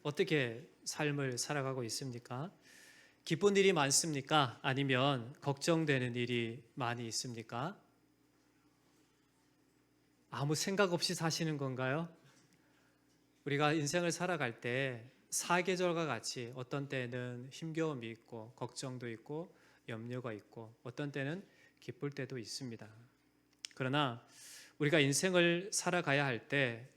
어떻게 삶을 살아가고 있습니까? 기쁜 일이 많습니까? 아니면 걱정되는 일이 많이 있습니까? 아무 생각 없이 사시는 건가요? 우리가 인생을 살아갈 때 사계절과 같이 어떤 때는 힘겨움이 있고 걱정도 있고 염려가 있고 어떤 때는 기쁠 때도 있습니다. 그러나 우리가 인생을 살아가야 할 때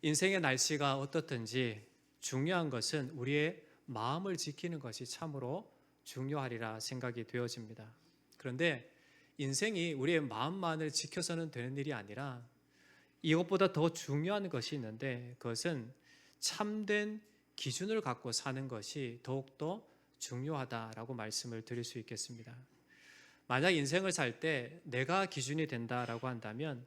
인생의 날씨가 어떻든지 중요한 것은 우리의 마음을 지키는 것이 참으로 중요하리라 생각이 되어집니다. 그런데 인생이 우리의 마음만을 지켜서는 되는 일이 아니라 이것보다 더 중요한 것이 있는데 그것은 참된 기준을 갖고 사는 것이 더욱더 중요하다라고 말씀을 드릴 수 있겠습니다. 만약 인생을 살 때 내가 기준이 된다라고 한다면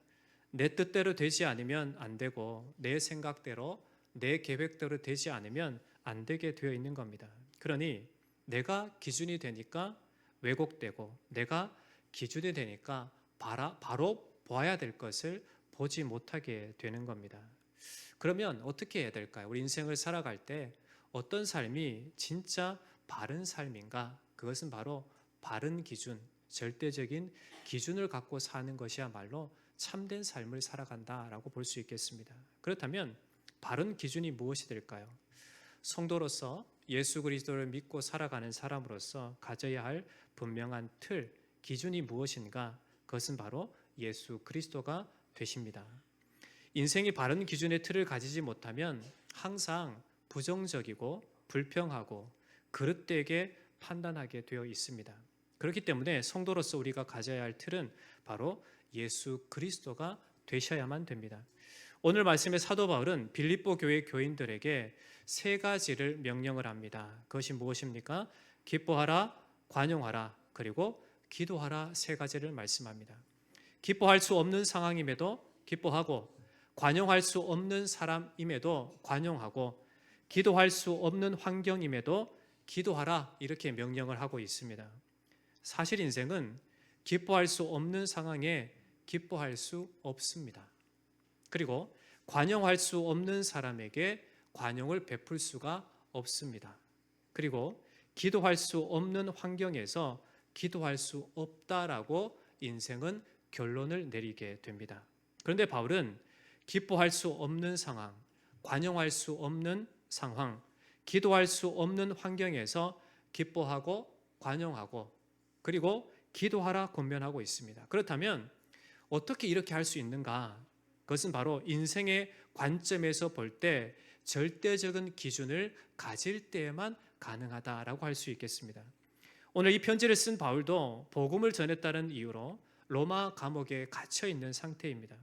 내 뜻대로 되지 않으면 안 되고 내 생각대로 내 계획대로 되지 않으면 안 되게 되어 있는 겁니다. 그러니 내가 기준이 되니까 왜곡되고 내가 기준이 되니까 바로 보아야 될 것을 보지 못하게 되는 겁니다. 그러면 어떻게 해야 될까요? 우리 인생을 살아갈 때 어떤 삶이 진짜 바른 삶인가? 그것은 바로 바른 기준, 절대적인 기준을 갖고 사는 것이야말로 참된 삶을 살아간다라고 볼 수 있겠습니다. 그렇다면 바른 기준이 무엇이 될까요? 성도로서 예수 그리스도를 믿고 살아가는 사람으로서 가져야 할 분명한 틀, 기준이 무엇인가? 그것은 바로 예수 그리스도가 되십니다. 인생이 바른 기준의 틀을 가지지 못하면 항상 부정적이고 불평하고 그릇되게 판단하게 되어 있습니다. 그렇기 때문에 성도로서 우리가 가져야 할 틀은 바로 예수 그리스도가 되셔야만 됩니다. 오늘 말씀의 사도 바울은 빌립보 교회 교인들에게 세 가지를 명령을 합니다. 그것이 무엇입니까? 기뻐하라, 관용하라, 그리고 기도하라 세 가지를 말씀합니다. 기뻐할 수 없는 상황임에도 기뻐하고 관용할 수 없는 사람임에도 관용하고 기도할 수 없는 환경임에도 기도하라 이렇게 명령을 하고 있습니다. 사실 인생은 기뻐할 수 없는 상황에 기뻐할 수 없습니다. 그리고 관용할 수 없는 사람에게 관용을 베풀 수가 없습니다. 그리고 기도할 수 없는 환경에서 기도할 수 없다라고 인생은 결론을 내리게 됩니다. 그런데 바울은 기뻐할 수 없는 상황, 관용할 수 없는 상황, 기도할 수 없는 환경에서 기뻐하고 관용하고 그리고 기도하라 권면하고 있습니다. 그렇다면 어떻게 이렇게 할 수 있는가? 그것은 바로 인생의 관점에서 볼 때 절대적인 기준을 가질 때에만 가능하다라고 할 수 있겠습니다. 오늘 이 편지를 쓴 바울도 복음을 전했다는 이유로 로마 감옥에 갇혀 있는 상태입니다.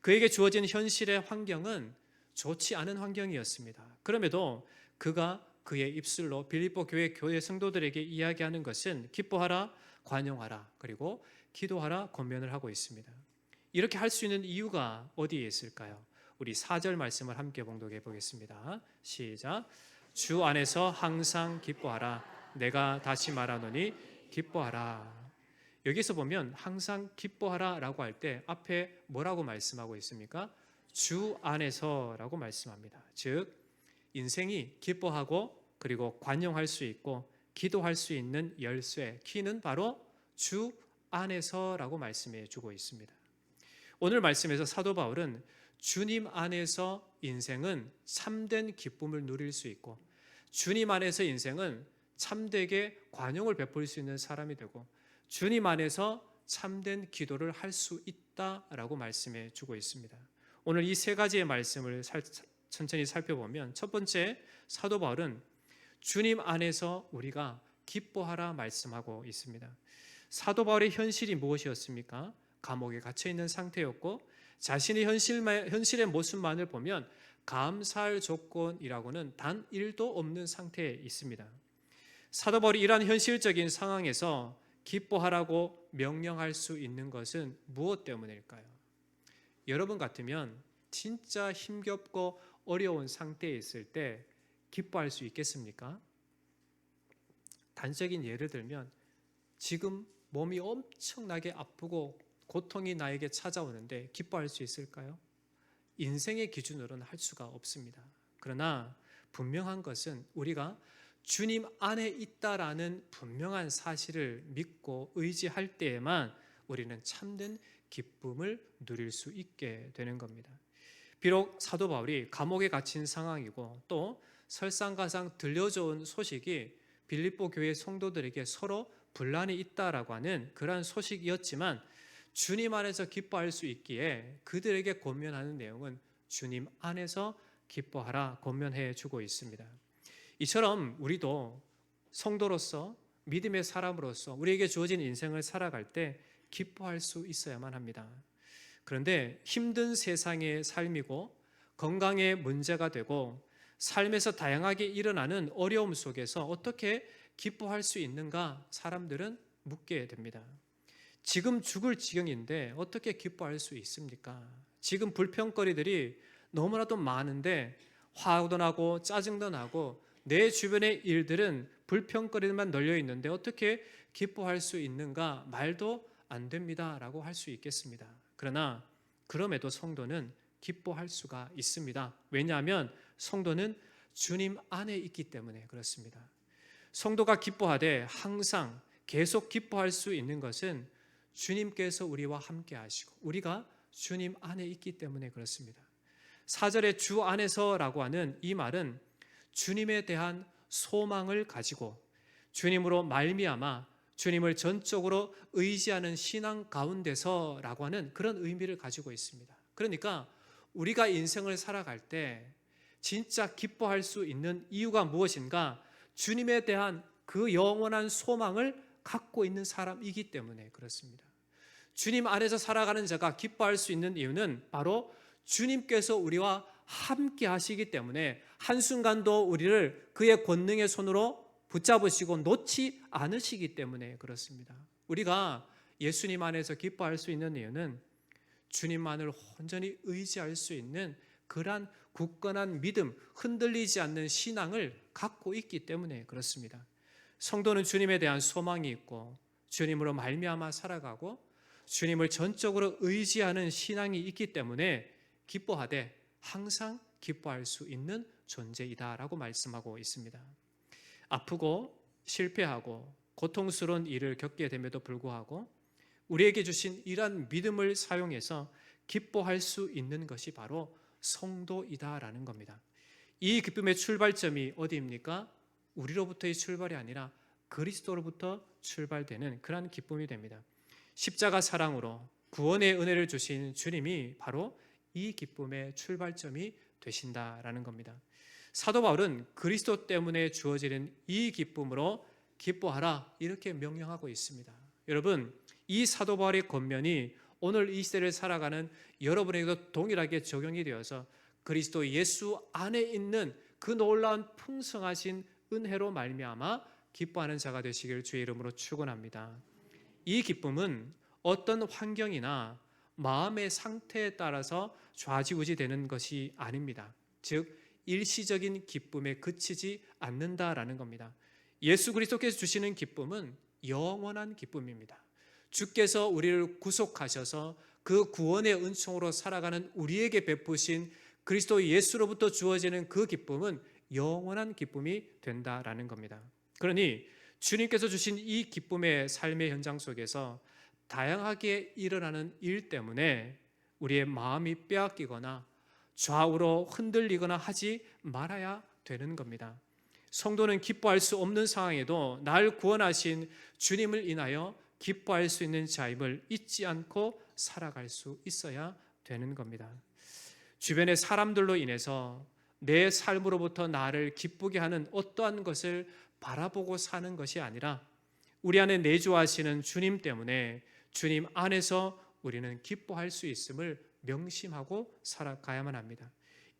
그에게 주어진 현실의 환경은 좋지 않은 환경이었습니다. 그럼에도 그가 그의 입술로 빌립보 교회 성도들에게 이야기하는 것은 기뻐하라, 관용하라, 그리고 기도하라 권면을 하고 있습니다. 이렇게 할 수 있는 이유가 어디에 있을까요? 우리 4절 말씀을 함께 봉독해 보겠습니다. 시작. 주 안에서 항상 기뻐하라. 내가 다시 말하노니 기뻐하라. 여기서 보면 항상 기뻐하라 라고 할 때 앞에 뭐라고 말씀하고 있습니까? 주 안에서라고 말씀합니다. 즉 인생이 기뻐하고 그리고 관용할 수 있고 기도할 수 있는 열쇠, 키는 바로 주 안에서라고 말씀해 주고 있습니다. 오늘 말씀에서 사도 바울은 주님 안에서 인생은 참된 기쁨을 누릴 수 있고 주님 안에서 인생은 참되게 관용을 베풀 수 있는 사람이 되고 주님 안에서 참된 기도를 할 수 있다라고 말씀해 주고 있습니다. 오늘 이 세 가지의 말씀을 천천히 살펴보면 첫 번째 사도 바울은 주님 안에서 우리가 기뻐하라 말씀하고 있습니다. 사도 바울의 현실이 무엇이었습니까? 감옥에 갇혀 있는 상태였고 자신의 현실의 모습만을 보면 감사할 조건이라고는 단 1도 없는 상태에 있습니다. 사도 바울이 이러한 현실적인 상황에서 기뻐하라고 명령할 수 있는 것은 무엇 때문일까요? 여러분 같으면 진짜 힘겹고 어려운 상태에 있을 때 기뻐할 수 있겠습니까? 단적인 예를 들면 지금 몸이 엄청나게 아프고 고통이 나에게 찾아오는데 기뻐할 수 있을까요? 인생의 기준으로는 할 수가 없습니다. 그러나 분명한 것은 우리가 주님 안에 있다라는 분명한 사실을 믿고 의지할 때에만 우리는 참된 기쁨을 누릴 수 있게 되는 겁니다. 비록 사도 바울이 감옥에 갇힌 상황이고 또 설상가상 들려져온 소식이 빌립보 교회 성도들에게 서로 분란이 있다라고 하는 그러한 소식이었지만 주님 안에서 기뻐할 수 있기에 그들에게 권면하는 내용은 주님 안에서 기뻐하라 권면해 주고 있습니다. 이처럼 우리도 성도로서 믿음의 사람으로서 우리에게 주어진 인생을 살아갈 때 기뻐할 수 있어야만 합니다. 그런데 힘든 세상의 삶이고 건강에 문제가 되고 삶에서 다양하게 일어나는 어려움 속에서 어떻게 기뻐할 수 있는가 사람들은 묻게 됩니다. 지금 죽을 지경인데 어떻게 기뻐할 수 있습니까? 지금 불평거리들이 너무나도 많은데 화도 나고 짜증도 나고 내 주변의 일들은 불평거리만 널려 있는데 어떻게 기뻐할 수 있는가 말도 안 됩니다라고 할 수 있겠습니다. 그러나 그럼에도 성도는 기뻐할 수가 있습니다. 왜냐하면 성도는 주님 안에 있기 때문에 그렇습니다. 성도가 기뻐하되 항상 계속 기뻐할 수 있는 것은 주님께서 우리와 함께 하시고 우리가 주님 안에 있기 때문에 그렇습니다. 4절에 주 안에서라고 하는 이 말은 주님에 대한 소망을 가지고 주님으로 말미암아 주님을 전적으로 의지하는 신앙 가운데서라고 하는 그런 의미를 가지고 있습니다. 그러니까 우리가 인생을 살아갈 때 진짜 기뻐할 수 있는 이유가 무엇인가? 주님에 대한 그 영원한 소망을 갖고 있는 사람이기 때문에 그렇습니다. 주님 안에서 살아가는 자가 기뻐할 수 있는 이유는 바로 주님께서 우리와 함께 하시기 때문에 한순간도 우리를 그의 권능의 손으로 붙잡으시고 놓지 않으시기 때문에 그렇습니다. 우리가 예수님 안에서 기뻐할 수 있는 이유는 주님만을 온전히 의지할 수 있는 그러한 굳건한 믿음, 흔들리지 않는 신앙을 갖고 있기 때문에 그렇습니다. 성도는 주님에 대한 소망이 있고 주님으로 말미암아 살아가고 주님을 전적으로 의지하는 신앙이 있기 때문에 기뻐하되 항상 기뻐할 수 있는 존재이다라고 말씀하고 있습니다. 아프고 실패하고 고통스러운 일을 겪게 됨에도 불구하고 우리에게 주신 이러한 믿음을 사용해서 기뻐할 수 있는 것이 바로 성도이다라는 겁니다. 이 기쁨의 출발점이 어디입니까? 우리로부터의 출발이 아니라 그리스도로부터 출발되는 그러한 기쁨이 됩니다. 십자가 사랑으로 구원의 은혜를 주신 주님이 바로 이 기쁨의 출발점이 되신다라는 겁니다. 사도 바울은 그리스도 때문에 주어지는 이 기쁨으로 기뻐하라 이렇게 명령하고 있습니다. 여러분, 이 사도 바울의 권면이 오늘 이 시대를 살아가는 여러분에게도 동일하게 적용이 되어서 그리스도 예수 안에 있는 그 놀라운 풍성하신 은혜로 말미암아 기뻐하는 자가 되시길 주의 이름으로 축원합니다. 이 기쁨은 어떤 환경이나 마음의 상태에 따라서 좌지우지되는 것이 아닙니다. 즉 일시적인 기쁨에 그치지 않는다라는 겁니다. 예수 그리스도께서 주시는 기쁨은 영원한 기쁨입니다. 주께서 우리를 구속하셔서 그 구원의 은총으로 살아가는 우리에게 베푸신 그리스도 예수로부터 주어지는 그 기쁨은 영원한 기쁨이 된다라는 겁니다. 그러니 주님께서 주신 이 기쁨의 삶의 현장 속에서 다양하게 일어나는 일 때문에 우리의 마음이 빼앗기거나 좌우로 흔들리거나 하지 말아야 되는 겁니다. 성도는 기뻐할 수 없는 상황에도 날 구원하신 주님을 인하여 기뻐할 수 있는 자임을 잊지 않고 살아갈 수 있어야 되는 겁니다. 주변의 사람들로 인해서 내 삶으로부터 나를 기쁘게 하는 어떠한 것을 바라보고 사는 것이 아니라 우리 안에 내주하시는 주님 때문에 주님 안에서 우리는 기뻐할 수 있음을 명심하고 살아가야만 합니다.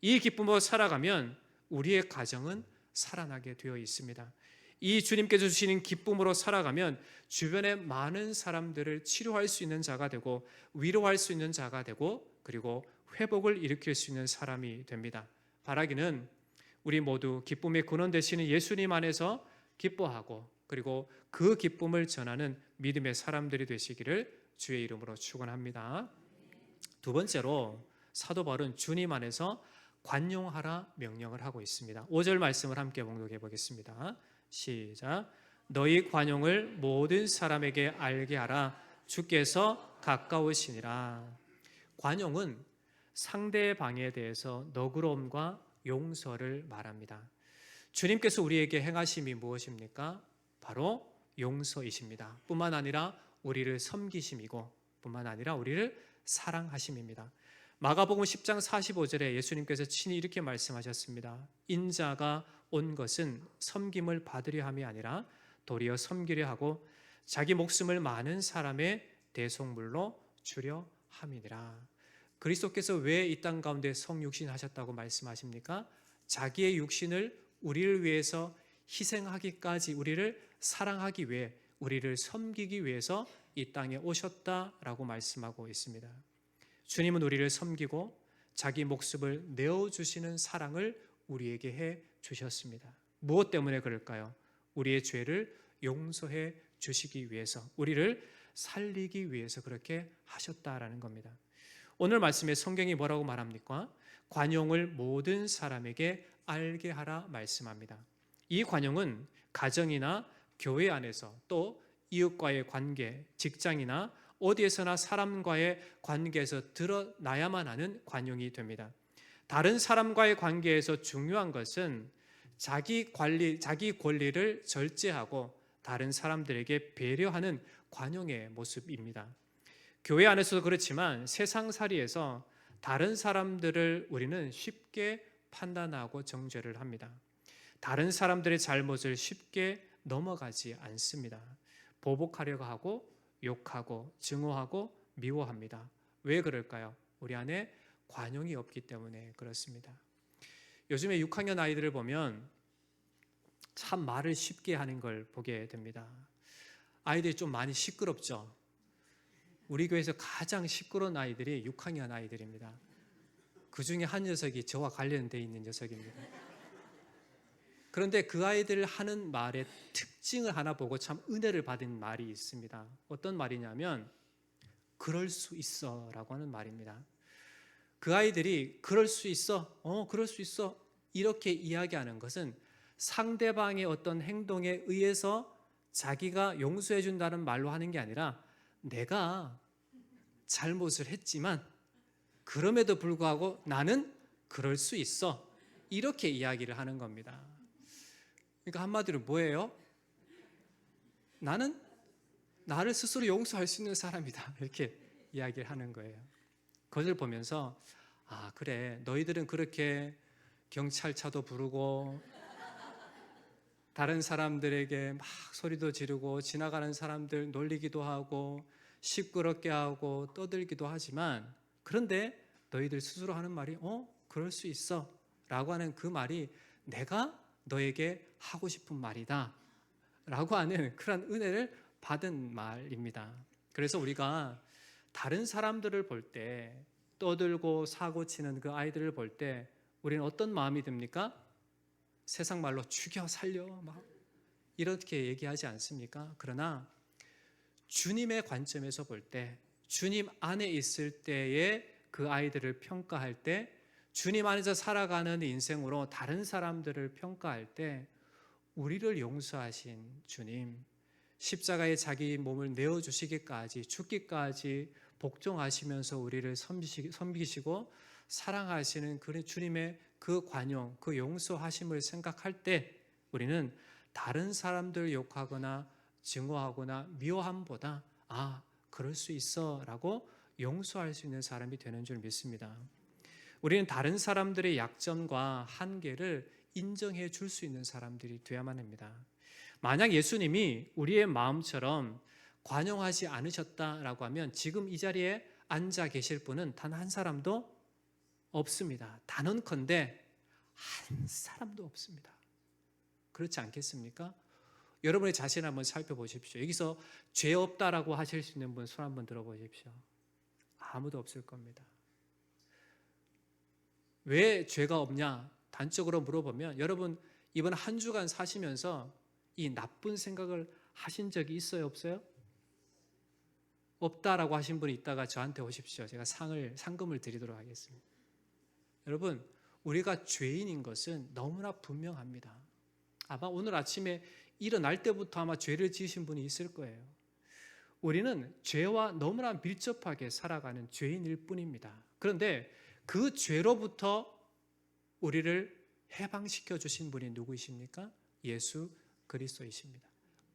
이 기쁨으로 살아가면 우리의 가정은 살아나게 되어 있습니다. 이 주님께서 주시는 기쁨으로 살아가면 주변의 많은 사람들을 치료할 수 있는 자가 되고 위로할 수 있는 자가 되고 그리고 회복을 일으킬 수 있는 사람이 됩니다. 바라기는 우리 모두 기쁨의 근원 되시는 예수님 안에서 기뻐하고 그리고 그 기쁨을 전하는 믿음의 사람들이 되시기를 주의 이름으로 축원합니다. 두 번째로 사도 바울은 주님 안에서 관용하라 명령을 하고 있습니다. 5절 말씀을 함께 봉독해 보겠습니다. 시작. 너희 관용을 모든 사람에게 알게 하라. 주께서 가까우시니라. 관용은 상대방에 대해서 너그러움과 용서를 말합니다. 주님께서 우리에게 행하심이 무엇입니까? 바로 용서이십니다. 뿐만 아니라 우리를 섬기심이고 뿐만 아니라 우리를 사랑하심입니다. 마가복음 10장 45절에 예수님께서 친히 이렇게 말씀하셨습니다. 인자가 온 것은 섬김을 받으려 함이 아니라 도리어 섬기려 하고 자기 목숨을 많은 사람의 대속물로 주려 함이니라. 그리스도께서 왜 이 땅 가운데 성육신 하셨다고 말씀하십니까? 자기의 육신을 우리를 위해서 희생하기까지, 우리를 사랑하기 위해, 우리를 섬기기 위해서 이 땅에 오셨다라고 말씀하고 있습니다. 주님은 우리를 섬기고 자기 목숨을 내어주시는 사랑을 우리에게 해 주셨습니다. 무엇 때문에 그럴까요? 우리의 죄를 용서해 주시기 위해서, 우리를 살리기 위해서 그렇게 하셨다라는 겁니다. 오늘 말씀에 성경이 뭐라고 말합니까? 관용을 모든 사람에게 알게 하라 말씀합니다. 이 관용은 가정이나 교회 안에서, 또 이웃과의 관계, 직장이나 어디에서나 사람과의 관계에서 드러나야만 하는 관용이 됩니다. 다른 사람과의 관계에서 중요한 것은 자기 권리를 절제하고 다른 사람들에게 배려하는 관용의 모습입니다. 교회 안에서도 그렇지만 세상살이에서 다른 사람들을 우리는 쉽게 판단하고 정죄를 합니다. 다른 사람들의 잘못을 쉽게 넘어가지 않습니다. 보복하려고 하고 욕하고 증오하고 미워합니다. 왜 그럴까요? 우리 안에 관용이 없기 때문에 그렇습니다. 요즘에 6학년 아이들을 보면 참 말을 쉽게 하는 걸 보게 됩니다. 아이들이 좀 많이 시끄럽죠? 우리 교회에서 가장 시끄러운 아이들이 6학년 아이들입니다. 그 중에 한 녀석이 저와 관련되어 있는 녀석입니다. 그런데 그 아이들 하는 말의 특징을 하나 보고 참 은혜를 받은 말이 있습니다. 어떤 말이냐면 그럴 수 있어 라고 하는 말입니다. 그 아이들이 그럴 수 있어, 그럴 수 있어 이렇게 이야기하는 것은 상대방의 어떤 행동에 의해서 자기가 용서해 준다는 말로 하는 게 아니라 내가 잘못을 했지만 그럼에도 불구하고 나는 그럴 수 있어 이렇게 이야기를 하는 겁니다. 그러니까 한마디로 뭐예요? 나는 나를 스스로 용서할 수 있는 사람이다 이렇게 이야기를 하는 거예요. 그것을 보면서 아 그래 너희들은 그렇게 경찰차도 부르고 다른 사람들에게 막 소리도 지르고 지나가는 사람들 놀리기도 하고 시끄럽게 하고 떠들기도 하지만 그런데 너희들 스스로 하는 말이 그럴 수 있어 라고 하는 그 말이 내가 너에게 하고 싶은 말이다 라고 하는 그런 은혜를 받은 말입니다. 그래서 우리가 다른 사람들을 볼 때 떠들고 사고치는 그 아이들을 볼 때 우리는 어떤 마음이 듭니까? 세상 말로 죽여 살려 막 이렇게 얘기하지 않습니까? 그러나 주님의 관점에서 볼 때 주님 안에 있을 때의 그 아이들을 평가할 때 주님 안에서 살아가는 인생으로 다른 사람들을 평가할 때 우리를 용서하신 주님, 십자가에 자기 몸을 내어주시기까지 죽기까지 복종하시면서 우리를 섬기시고 사랑하시는 그 주님의 그 관용, 그 용서하심을 생각할 때 우리는 다른 사람들 욕하거나 증오하거나 미워함보다 아 그럴 수 있어 라고 용서할 수 있는 사람이 되는 줄 믿습니다. 우리는 다른 사람들의 약점과 한계를 인정해 줄 수 있는 사람들이 되어야만 합니다. 만약 예수님이 우리의 마음처럼 관용하지 않으셨다라고 하면 지금 이 자리에 앉아 계실 분은 단 한 사람도 없습니다. 단언컨대 한 사람도 없습니다. 그렇지 않겠습니까? 여러분의 자신을 한번 살펴보십시오. 여기서 죄 없다라고 하실 수 있는 분 손 한번 들어보십시오. 아무도 없을 겁니다. 왜 죄가 없냐? 단적으로 물어보면 여러분 이번 한 주간 사시면서 이 나쁜 생각을 하신 적이 있어요? 없어요? 없다라고 하신 분이 있다가 저한테 오십시오. 제가 상금을 드리도록 하겠습니다. 여러분 우리가 죄인인 것은 너무나 분명합니다. 아마 오늘 아침에 일어날 때부터 아마 죄를 지으신 분이 있을 거예요. 우리는 죄와 너무나 밀접하게 살아가는 죄인일 뿐입니다. 그런데 그 죄로부터 우리를 해방시켜 주신 분이 누구이십니까? 예수 그리스도이십니다.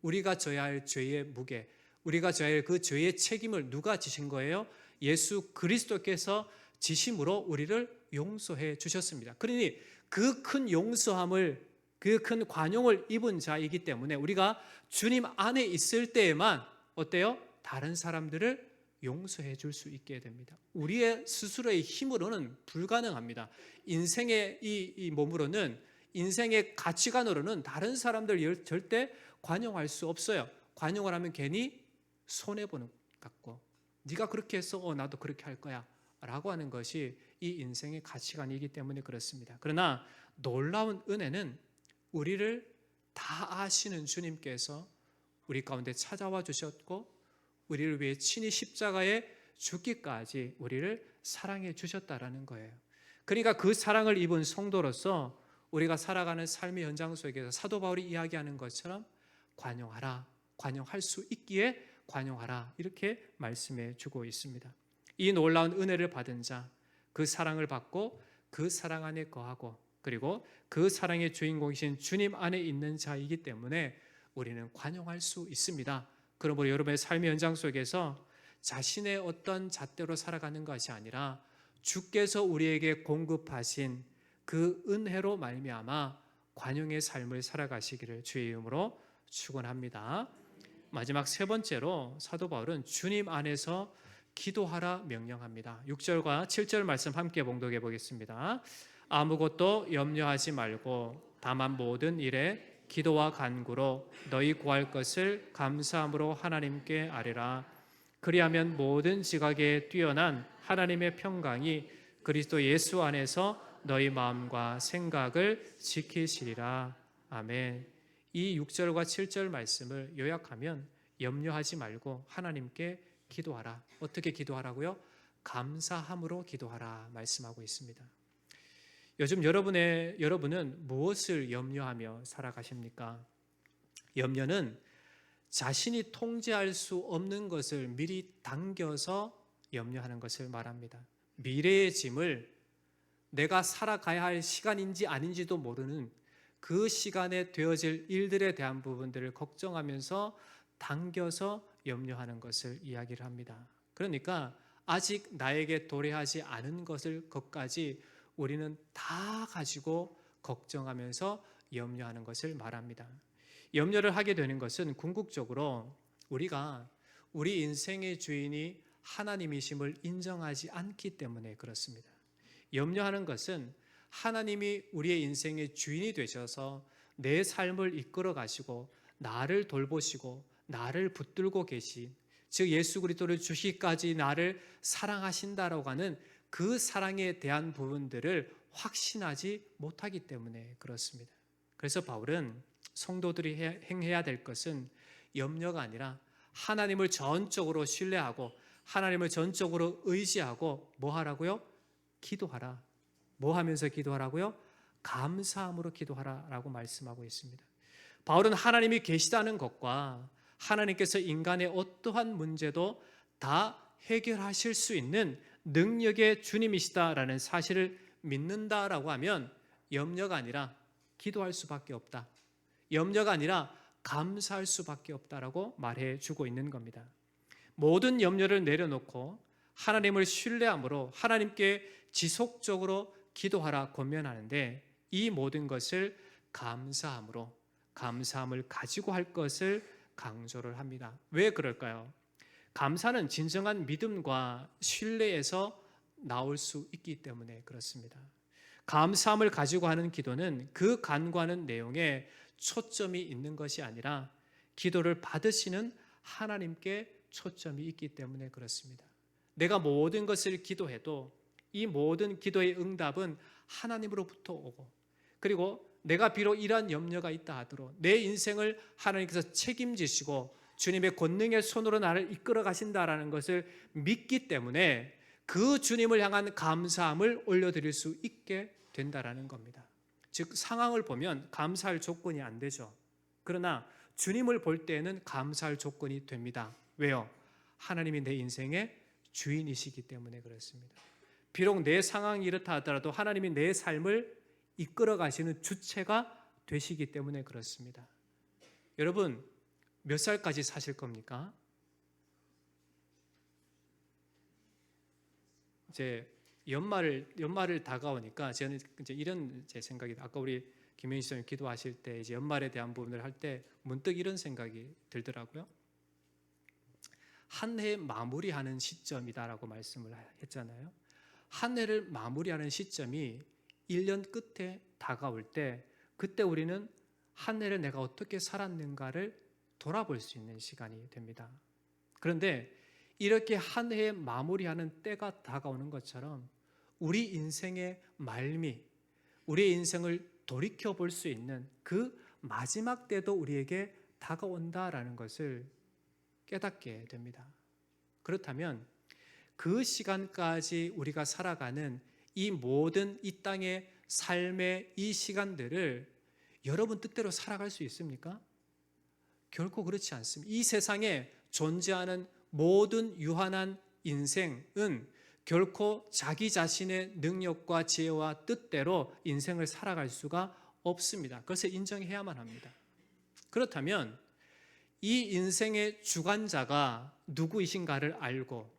우리가 져야 할 죄의 무게, 우리가 져야 할 그 죄의 책임을 누가 지신 거예요? 예수 그리스도께서 지심으로 우리를 용서해 주셨습니다. 그러니 그 큰 용서함을, 그 큰 관용을 입은 자이기 때문에 우리가 주님 안에 있을 때에만 어때요? 다른 사람들을 용서해 줄 수 있게 됩니다. 우리의 스스로의 힘으로는 불가능합니다. 인생의 이 몸으로는, 인생의 가치관으로는 다른 사람들 절대 관용할 수 없어요. 관용을 하면 괜히 손해보는 것 같고, 네가 그렇게 해서 나도 그렇게 할 거야 라고 하는 것이 이 인생의 가치관이기 때문에 그렇습니다. 그러나 놀라운 은혜는 우리를 다 아시는 주님께서 우리 가운데 찾아와 주셨고, 우리를 위해 친히 십자가에 죽기까지 우리를 사랑해 주셨다라는 거예요. 그러니까 그 사랑을 입은 성도로서 우리가 살아가는 삶의 현장 속에서 사도 바울이 이야기하는 것처럼 관용하라, 관용할 수 있기에 관용하라, 이렇게 말씀해 주고 있습니다. 이 놀라운 은혜를 받은 자, 그 사랑을 받고 그 사랑 안에 거하고, 그리고 그 사랑의 주인공이신 주님 안에 있는 자이기 때문에 우리는 관용할 수 있습니다. 그러므로 여러분의 삶의 현장 속에서 자신의 어떤 잣대로 살아가는 것이 아니라 주께서 우리에게 공급하신 그 은혜로 말미암아 관용의 삶을 살아가시기를 주의 이름으로 축원합니다. 마지막 세 번째로 사도 바울은 주님 안에서 기도하라 명령합니다. 6절과 7절 말씀 함께 봉독해 보겠습니다. 아무것도 염려하지 말고 다만 모든 일에 기도와 간구로 너희 구할 것을 감사함으로 하나님께 아뢰라. 그리하면 모든 지각에 뛰어난 하나님의 평강이 그리스도 예수 안에서 너희 마음과 생각을 지키시리라. 아멘. 이 6절과 7절 말씀을 요약하면 염려하지 말고 하나님께 기도하라. 어떻게 기도하라고요? 감사함으로 기도하라 말씀하고 있습니다. 요즘 여러분은 무엇을 염려하며 살아가십니까? 염려는 자신이 통제할 수 없는 것을 미리 당겨서 염려하는 것을 말합니다. 미래의 짐을 내가 살아가야 할 시간인지 아닌지도 모르는 그 시간에 되어질 일들에 대한 부분들을 걱정하면서 당겨서 염려하는 것을 이야기를 합니다. 그러니까 아직 나에게 도래하지 않은 것까지 우리는 다 가지고 걱정하면서 염려하는 것을 말합니다. 염려를 하게 되는 것은 궁극적으로 우리가 우리 인생의 주인이 하나님이심을 인정하지 않기 때문에 그렇습니다. 염려하는 것은 하나님이 우리의 인생의 주인이 되셔서 내 삶을 이끌어 가시고 나를 돌보시고 나를 붙들고 계신, 즉 예수 그리스도를 주시기까지 나를 사랑하신다라고 하는 그 사랑에 대한 부분들을 확신하지 못하기 때문에 그렇습니다. 그래서 바울은 성도들이 행해야 될 것은 염려가 아니라 하나님을 전적으로 신뢰하고 하나님을 전적으로 의지하고 뭐 하라고요? 기도하라. 뭐 하면서 기도하라고요? 감사함으로 기도하라라고 말씀하고 있습니다. 바울은 하나님이 계시다는 것과 하나님께서 인간의 어떠한 문제도 다 해결하실 수 있는 능력의 주님이시다라는 사실을 믿는다라고 하면 염려가 아니라 기도할 수밖에 없다. 염려가 아니라 감사할 수밖에 없다라고 말해주고 있는 겁니다. 모든 염려를 내려놓고 하나님을 신뢰함으로 하나님께 지속적으로 기도하라 권면하는데, 이 모든 것을 감사함으로, 감사함을 가지고 할 것을 강조를 합니다. 왜 그럴까요? 감사는 진정한 믿음과 신뢰에서 나올 수 있기 때문에 그렇습니다. 감사함을 가지고 하는 기도는 그 간구하는 내용에 초점이 있는 것이 아니라 기도를 받으시는 하나님께 초점이 있기 때문에 그렇습니다. 내가 모든 것을 기도해도 이 모든 기도의 응답은 하나님으로부터 오고, 그리고 내가 비록 이러한 염려가 있다 하더라도 내 인생을 하나님께서 책임지시고 주님의 권능의 손으로 나를 이끌어 가신다라는 것을 믿기 때문에 그 주님을 향한 감사함을 올려드릴 수 있게 된다라는 겁니다. 즉 상황을 보면 감사할 조건이 안 되죠. 그러나 주님을 볼 때에는 감사할 조건이 됩니다. 왜요? 하나님이 내 인생의 주인이시기 때문에 그렇습니다. 비록 내 상황이 이렇다 하더라도 하나님이 내 삶을 이끌어 가시는 주체가 되시기 때문에 그렇습니다. 여러분, 몇 살까지 사실 겁니까? 이제 연말을 다가오니까 저는 이제 이런 제 생각이, 아까 우리 김현희 선생님 기도하실 때 이제 연말에 대한 부분을 할 때 문득 이런 생각이 들더라고요. 한 해 마무리하는 시점이다라고 말씀을 했잖아요. 한 해를 마무리하는 시점이 1년 끝에 다가올 때, 그때 우리는 한 해를 내가 어떻게 살았는가를 돌아볼 수 있는 시간이 됩니다. 그런데 이렇게 한 해 마무리하는 때가 다가오는 것처럼 우리 인생의 말미, 우리의 인생을 돌이켜 볼 수 있는 그 마지막 때도 우리에게 다가온다라는 것을 깨닫게 됩니다. 그렇다면 그 시간까지 우리가 살아가는 이 모든 이 땅의 삶의 이 시간들을 여러분 뜻대로 살아갈 수 있습니까? 결코 그렇지 않습니다. 이 세상에 존재하는 모든 유한한 인생은 결코 자기 자신의 능력과 지혜와 뜻대로 인생을 살아갈 수가 없습니다. 그것을 인정해야만 합니다. 그렇다면 이 인생의 주관자가 누구이신가를 알고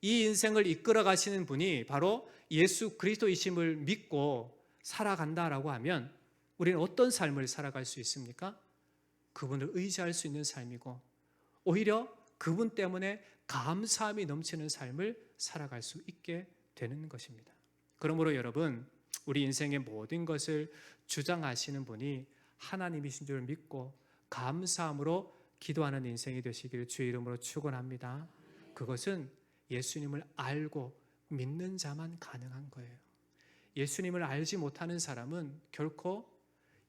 이 인생을 이끌어 가시는 분이 바로 예수 그리스도이심을 믿고 살아간다라고 하면 우리는 어떤 삶을 살아갈 수 있습니까? 그분을 의지할 수 있는 삶이고 오히려 그분 때문에 감사함이 넘치는 삶을 살아갈 수 있게 되는 것입니다. 그러므로 여러분, 우리 인생의 모든 것을 주장하시는 분이 하나님이신 줄 믿고 감사함으로 기도하는 인생이 되시기를 주의 이름으로 축원합니다. 그것은 예수님을 알고 믿는 자만 가능한 거예요. 예수님을 알지 못하는 사람은 결코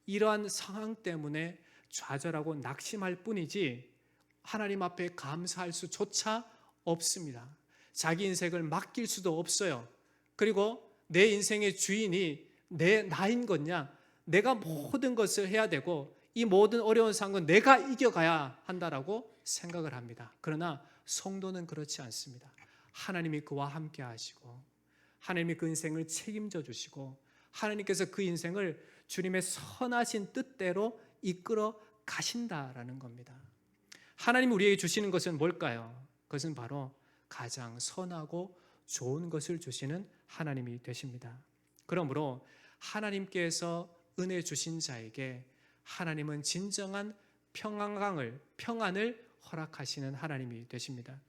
이러한 상황 때문에 좌절하고 낙심할 뿐이지 하나님 앞에 감사할 수조차 없습니다. 자기 인생을 맡길 수도 없어요. 그리고 내 인생의 주인이 나인 거냐? 내가 모든 것을 해야 되고 이 모든 어려운 상황은 내가 이겨가야 한다라고 생각을 합니다. 그러나 성도는 그렇지 않습니다. 하나님이 그와 함께 하시고 하나님이 그 인생을 책임져 주시고 하나님께서 그 인생을 주님의 선하신 뜻대로 이끌어 가신다라는 겁니다. 하나님이 우리에게 주시는 것은 뭘까요? 그것은 바로 가장 선하고 좋은 것을 주시는 하나님이 되십니다. 그러므로 하나님께서 은혜 주신 자에게 하나님은 진정한 평안을 허락하시는 하나님이 되십니다.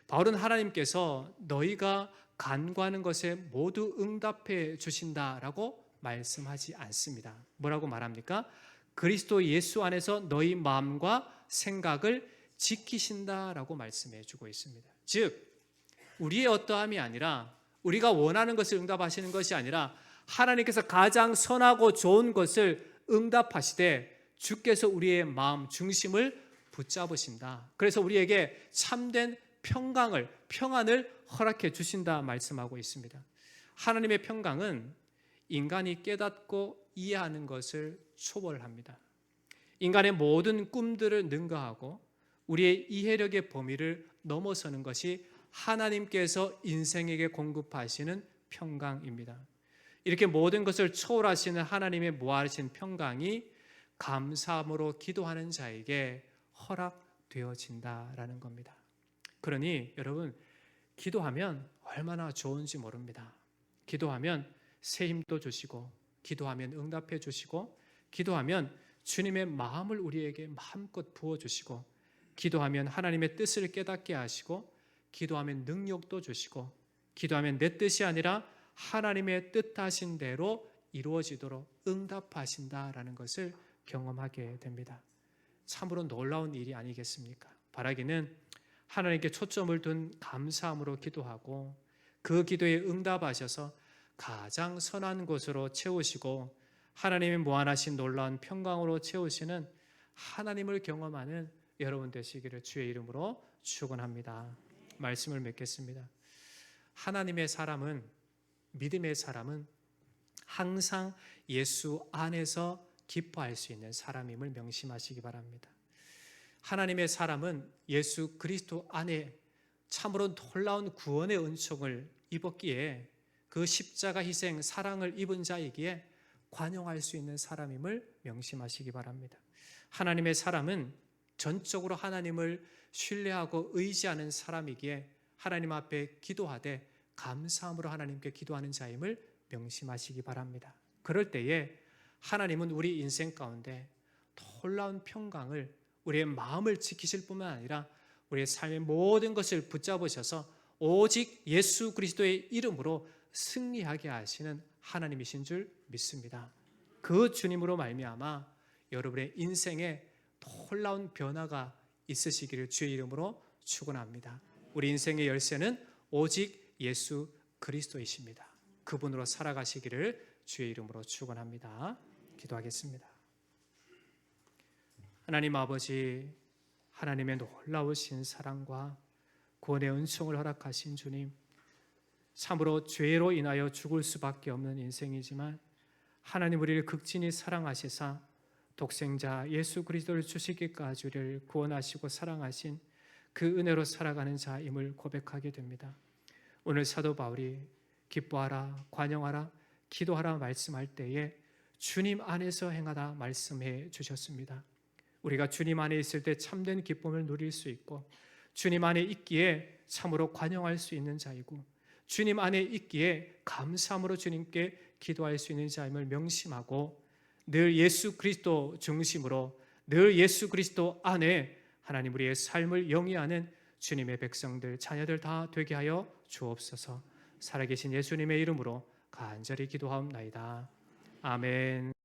바울은 하나님께서 너희가 간구하는 것에 모두 응답해 주신다라고 말씀하지 않습니다. 뭐라고 말합니까? 그리스도 예수 안에서 너희 마음과 생각을 지키신다라고 말씀해 주고 있습니다. 즉 우리의 어떠함이 아니라 우리가 원하는 것을 응답하시는 것이 아니라 하나님께서 가장 선하고 좋은 것을 응답하시되 주께서 우리의 마음 중심을 붙잡으신다. 그래서 우리에게 참된 평안을 허락해 주신다 말씀하고 있습니다. 하나님의 평강은 인간이 깨닫고 이해하는 것을 초월합니다. 인간의 모든 꿈들을 능가하고 우리의 이해력의 범위를 넘어서는 것이 하나님께서 인생에게 공급하시는 평강입니다. 이렇게 모든 것을 초월하시는 하나님의 무한하신 평강이 감사함으로 기도하는 자에게 허락되어진다라는 겁니다. 그러니 여러분, 기도하면 얼마나 좋은지 모릅니다. 기도하면 새 힘도 주시고, 기도하면 응답해 주시고, 기도하면 주님의 마음을 우리에게 마음껏 부어주시고, 기도하면 하나님의 뜻을 깨닫게 하시고, 기도하면 능력도 주시고, 기도하면 내 뜻이 아니라 하나님의 뜻하신 대로 이루어지도록 응답하신다라는 것을 경험하게 됩니다. 참으로 놀라운 일이 아니겠습니까? 바라기는 하나님께 초점을 둔 감사함으로 기도하고 그 기도에 응답하셔서 가장 선한 곳으로 채우시고 하나님의 무한하신 놀라운 평강으로 채우시는 하나님을 경험하는 여러분 되시기를 주의 이름으로 축원합니다. 말씀을 맺겠습니다. 하나님의 사람은, 믿음의 사람은 항상 예수 안에서 기뻐할 수 있는 사람임을 명심하시기 바랍니다. 하나님의 사람은 예수 그리스도 안에 참으로 놀라운 구원의 은총을 입었기에 그 십자가 희생 사랑을 입은 자이기에 관용할 수 있는 사람임을 명심하시기 바랍니다. 하나님의 사람은 전적으로 하나님을 신뢰하고 의지하는 사람이기에 하나님 앞에 기도하되 감사함으로 하나님께 기도하는 자임을 명심하시기 바랍니다. 그럴 때에 하나님은 우리 인생 가운데 놀라운 평강을, 우리의 마음을 지키실 뿐만 아니라 우리의 삶의 모든 것을 붙잡으셔서 오직 예수 그리스도의 이름으로 승리하게 하시는 하나님이신 줄 믿습니다. 그 주님으로 말미암아 여러분의 인생에 놀라운 변화가 있으시기를 주의 이름으로 축원합니다. 우리 인생의 열쇠는 오직 예수 그리스도이십니다. 그분으로 살아가시기를 주의 이름으로 축원합니다. 기도하겠습니다. 하나님 아버지, 하나님의 놀라우신 사랑과 구원의 은총을 허락하신 주님, 참으로 죄로 인하여 죽을 수밖에 없는 인생이지만 하나님 우리를 극진히 사랑하시사 독생자 예수 그리스도를 주시기까지 우리를 구원하시고 사랑하신 그 은혜로 살아가는 자임을 고백하게 됩니다. 오늘 사도 바울이 기뻐하라, 관용하라, 기도하라 말씀할 때에 주님 안에서 행하다 말씀해 주셨습니다. 우리가 주님 안에 있을 때 참된 기쁨을 누릴 수 있고 주님 안에 있기에 참으로 관용할 수 있는 자이고 주님 안에 있기에 감사함으로 주님께 기도할 수 있는 자임을 명심하고 늘 예수 그리스도 중심으로 늘 예수 그리스도 안에 하나님 우리의 삶을 영위하는 주님의 백성들, 자녀들 다 되게 하여 주옵소서. 살아계신 예수님의 이름으로 간절히 기도하옵나이다. 아멘.